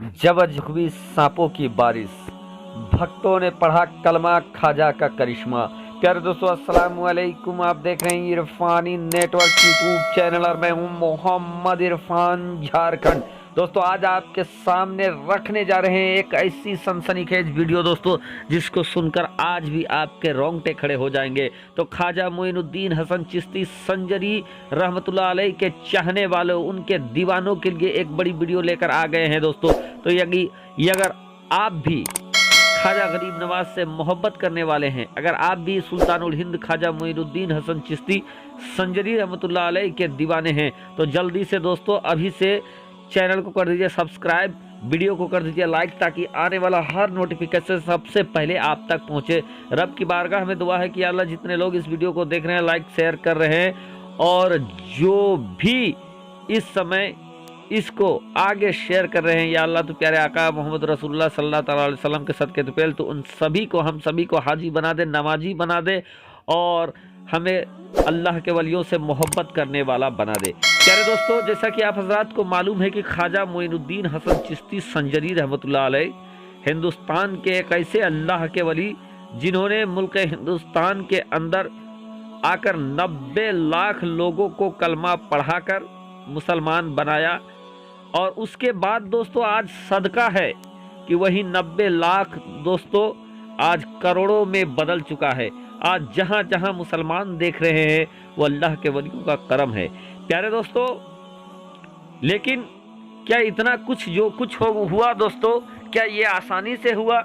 जबरदस्त हुई सांपों की बारिश, भक्तों ने पढ़ा कलमा खाजा का करिश्मा। प्यारे दोस्तों, अस्सलाम वालेकुम। आप देख रहे हैं इरफानी नेटवर्क यूट्यूब चैनल और मैं हूं मोहम्मद इरफान, झारखंड। दोस्तों, आज आपके सामने रखने जा रहे हैं एक ऐसी सनसनीखेज वीडियो दोस्तों, जिसको सुनकर आज भी आपके रोंगटे खड़े हो जाएंगे। तो ख्वाजा मोइनुद्दीन हसन चिश्ती संजरी रहमतुल्लाह अलैह के चाहने वालों, उनके दीवानों के लिए एक बड़ी वीडियो लेकर आ गए हैं दोस्तों। तो ये अगर आप भी ख्वाजा गरीब नवाज से मोहब्बत करने वाले हैं, अगर आप भी सुल्तानुल हिंद ख्वाजा मोइनुद्दीन हसन चिश्ती संजरी रहमतुल्लाह अलैह के दीवाने हैं, तो जल्दी से दोस्तों अभी से चैनल को कर दीजिए सब्सक्राइब, वीडियो को कर दीजिए लाइक, ताकि आने वाला हर नोटिफिकेशन सबसे पहले आप तक पहुंचे। रब की बारगाह में दुआ है कि अल्लाह जितने लोग इस वीडियो को देख रहे हैं, लाइक शेयर कर रहे हैं, और जो भी इस समय इसको आगे शेयर कर रहे हैं, या अल्लाह तो प्यारे आका मोहम्मद रसूलुल्लाह सल्लल्लाहु अलैहि वसल्लम के सदके तुफैल तो उन सभी को, हम सभी को हाजी बना दे, नमाजी बना दे, और हमें अल्लाह के वलियों से मोहब्बत करने वाला बना दे। प्यारे दोस्तों, जैसा कि आप हजरात को मालूम है कि ख्वाजा मोइनुद्दीन हसन चिश्ती संजरी रहमतुल्लाह अलैह हिंदुस्तान के एक ऐसे अल्लाह के वली, जिन्होंने मुल्क हिंदुस्तान के अंदर आकर 90 लाख लोगों को कलमा पढ़ाकर मुसलमान बनाया। और उसके बाद दोस्तों आज सदका है कि वही 90 लाख दोस्तों आज करोड़ों में बदल चुका है। आज जहां जहां मुसलमान देख रहे हैं, वो अल्लाह के वलियों का करम है। प्यारे दोस्तों, लेकिन क्या इतना कुछ जो कुछ हुआ दोस्तों, क्या ये आसानी से हुआ?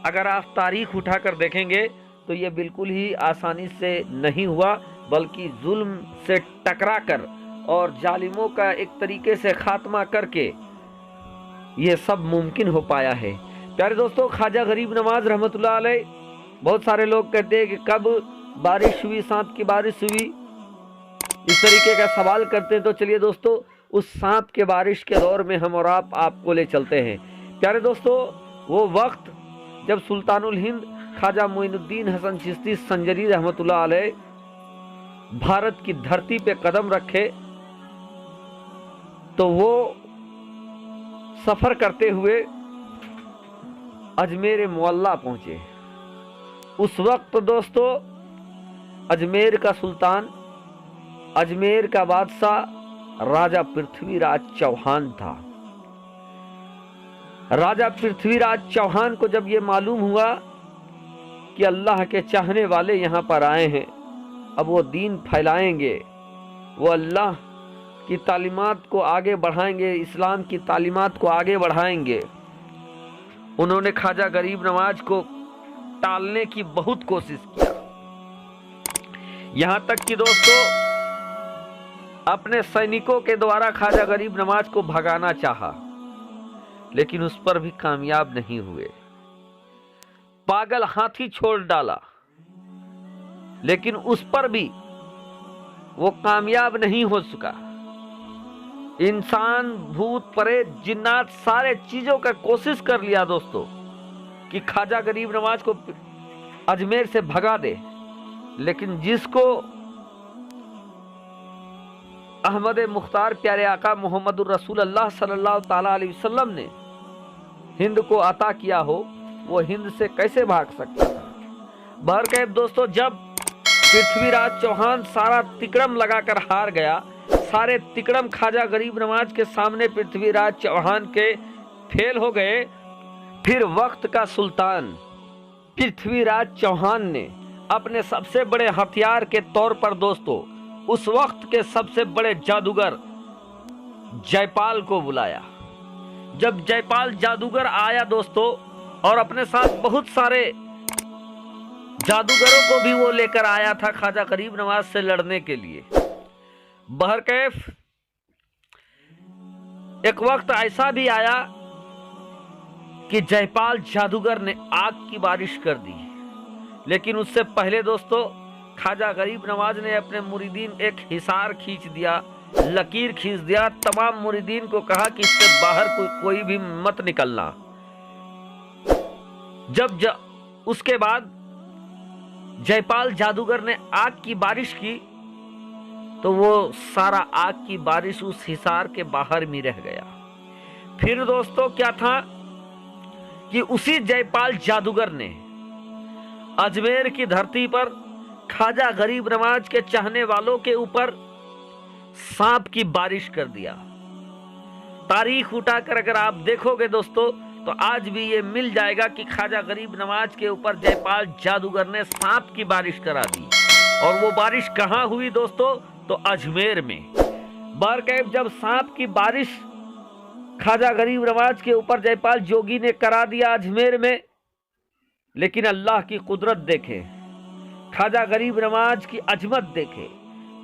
अगर आप तारीख उठाकर देखेंगे तो ये बिल्कुल ही आसानी से नहीं हुआ, बल्कि जुल्म से टकरा कर और जालिमों का एक तरीके से खात्मा करके ये सब मुमकिन हो पाया है। प्यारे दोस्तों, ख्वाजा गरीब नवाज रहमतुल्लाह अलैह, बहुत सारे लोग कहते हैं कि कब बारिश हुई, सांप की बारिश हुई, इस तरीके का सवाल करते हैं। तो चलिए दोस्तों, उस सांप के बारिश के दौर में हम और आपको ले चलते हैं। प्यारे दोस्तों, वो वक्त जब सुल्तानुल हिंद ख्वाजा मोइनुद्दीन हसन चिश्ती संजरी रहमतुल्लाह अलैह भारत की धरती पे कदम रखे, तो वो सफर करते हुए अजमेर मुअल्ला पहुंचे। उस वक्त दोस्तों अजमेर का सुल्तान, अजमेर का बादशाह राजा पृथ्वीराज चौहान था। राजा पृथ्वीराज चौहान को जब ये मालूम हुआ कि अल्लाह के चाहने वाले यहां पर आए हैं, अब वो दीन फैलाएंगे, वो अल्लाह की तालीमात को आगे बढ़ाएंगे, इस्लाम की तालीमात को आगे बढ़ाएंगे, उन्होंने ख्वाजा गरीब नवाज को टालने की बहुत कोशिश किया। यहां तक कि दोस्तों अपने सैनिकों के द्वारा ख्वाजा गरीब नवाज को भगाना चाहा, लेकिन उस पर भी कामयाब नहीं हुए। पागल हाथी छोड़ डाला, लेकिन उस पर भी वो कामयाब नहीं हो सका। इंसान, भूत, प्रेत, जिन्नात, सारे चीजों का कोशिश कर लिया दोस्तों कि ख्वाजा गरीब नवाज को अजमेर से भगा दे, लेकिन जिसको अहमद मुख्तार प्यारे आका मोहम्मद रसूलुल्लाह सल्लल्लाहु ताला अलैहि वसल्लम ने हिंद को अता किया हो, वो हिंद से कैसे भाग सकता था? बहरकैफ दोस्तों, जब पृथ्वीराज चौहान सारा तिकड़म लगाकर हार गया, सारे तिकड़म ख्वाजा गरीब नवाज के सामने पृथ्वीराज चौहान के फेल हो गए, फिर वक्त का सुल्तान पृथ्वीराज चौहान ने अपने सबसे बड़े हथियार के तौर पर दोस्तों उस वक्त के सबसे बड़े जादूगर जयपाल को बुलाया। जब जयपाल जादूगर आया दोस्तों, और अपने साथ बहुत सारे जादूगरों को भी वो लेकर आया था ख्वाजा गरीब नवाज से लड़ने के लिए। बहरकैफ एक वक्त ऐसा भी आया कि जयपाल जादूगर ने आग की बारिश कर दी, लेकिन उससे पहले दोस्तों ख्वाजा गरीब नवाज ने अपने मुरीदीन एक हिसार खींच दिया, लकीर खींच दिया, तमाम मुरीदीन को कहा कि इससे बाहर कोई भी मत निकलना। उसके बाद जयपाल जादूगर ने आग की बारिश की, तो वो सारा आग की बारिश उस हिसार के बाहर में रह गया। फिर दोस्तों क्या था कि उसी जयपाल जादूगर ने अजमेर की धरती पर ख्वाजा गरीब नवाज के चाहने वालों के ऊपर सांप की बारिश कर दिया। तारीख उठाकर अगर आप देखोगे दोस्तों तो आज भी ये मिल जाएगा कि ख्वाजा गरीब नवाज के ऊपर जयपाल जादूगर ने सांप की बारिश करा दी। और वो बारिश कहां हुई दोस्तों? तो अजमेर में। बहरकैफ जब सांप की बारिश ख्वाजा गरीब नवाज के ऊपर जयपाल जोगी ने करा दिया अजमेर में, लेकिन अल्लाह की कुदरत देखे, ख्वाजा गरीब नवाज की अजमत देखे,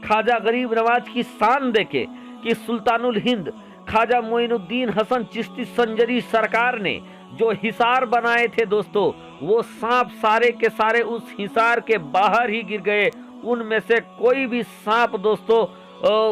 ख्वाजा गरीब नवाज की शान देखे कि सुल्तानुल हिंद ख्वाजा मोइनुद्दीन हसन चिश्ती संजरी सरकार ने जो हिसार बनाए थे दोस्तों, वो सांप सारे के सारे उस हिसार के बाहर ही गिर गए। उनमें से कोई भी सांप दोस्तों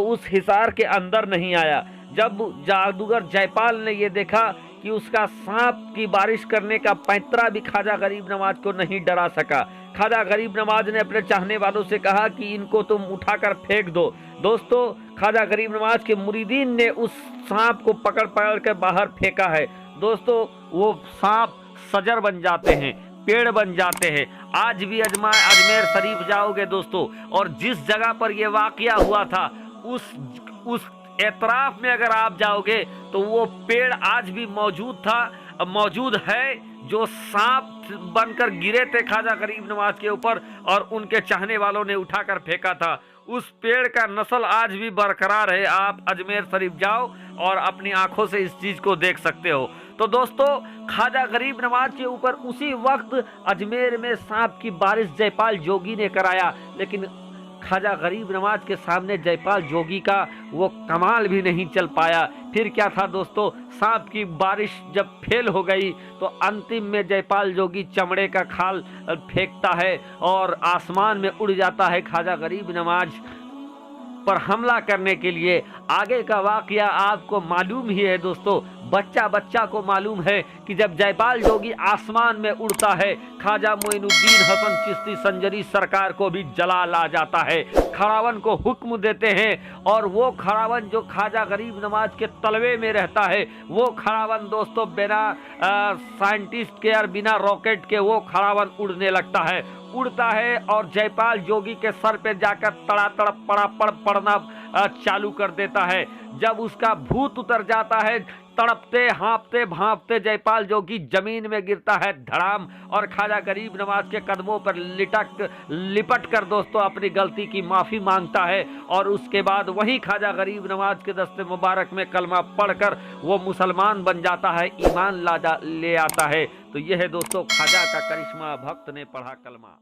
उस हिसार के अंदर नहीं आया। जब जादूगर जयपाल ने ये देखा कि उसका सांप की बारिश करने का पैंतरा भी ख्वाजा गरीब नवाज को नहीं डरा सका, ख्वाजा गरीब नवाज ने अपने चाहने वालों से कहा कि इनको तुम उठाकर फेंक दो। दोस्तों ख्वाजा गरीब नवाज के मुरीदीन ने उस सांप को पकड़ पकड़ कर बाहर फेंका है। दोस्तों वो सांप सजर बन जाते हैं, पेड़ बन जाते हैं। आज भी अजमेर शरीफ जाओगे दोस्तों और जिस जगह पर यह वाकया हुआ था उस एतराफ में अगर आप जाओगे तो वो पेड़ आज भी मौजूद है जो सांप बनकर गिरे थे ख्वाजा गरीब नवाज के ऊपर और उनके चाहने वालों ने उठाकर फेंका था। उस पेड़ का नस्ल आज भी बरकरार है। आप अजमेर शरीफ जाओ और अपनी आंखों से इस चीज को देख सकते हो। तो दोस्तों ख्वाजा गरीब नवाज के ऊपर उसी वक्त अजमेर में सांप की बारिश जयपाल जोगी ने कराया, लेकिन ख्वाजा गरीब नवाज के सामने जयपाल जोगी का वो कमाल भी नहीं चल पाया। फिर क्या था दोस्तों, सांप की बारिश जब फेल हो गई तो अंतिम में जयपाल जोगी चमड़े का खाल फेंकता है और आसमान में उड़ जाता है ख्वाजा गरीब नवाज पर हमला करने के लिए। आगे का वाकया आपको मालूम ही है दोस्तों, बच्चा को मालूम है कि जब जयपाल जोगी आसमान में उड़ता है ख्वाजा मोइनुद्दीन हसन चिश्ती संजरी सरकार को भी जलाल आ जाता है। खरावन को हुक्म देते हैं और वो खरावन जो ख्वाजा गरीब नवाज के तलवे में रहता है, वो खरावन दोस्तों बिना साइंटिस्ट के और बिना रॉकेट के वो खरावन उड़ने लगता है और जयपाल जोगी के सर पे जाकर तड़ातड़ पड़ापड़ पड़ना चालू कर देता है। जब उसका भूत उतर जाता है, तड़पते हाँपते भांपते जयपाल जोगी जमीन में गिरता है धड़ाम और ख्वाजा गरीब नवाज के कदमों पर लिपट कर दोस्तों अपनी गलती की माफी मांगता है और उसके बाद वही ख्वाजा गरीब नवाज के दस्ते मुबारक में कलमा पढ़कर वो मुसलमान बन जाता है, ईमान ले आता है। तो यह है दोस्तों ख्वाजा का करिश्मा, भक्त ने पढ़ा कलमा।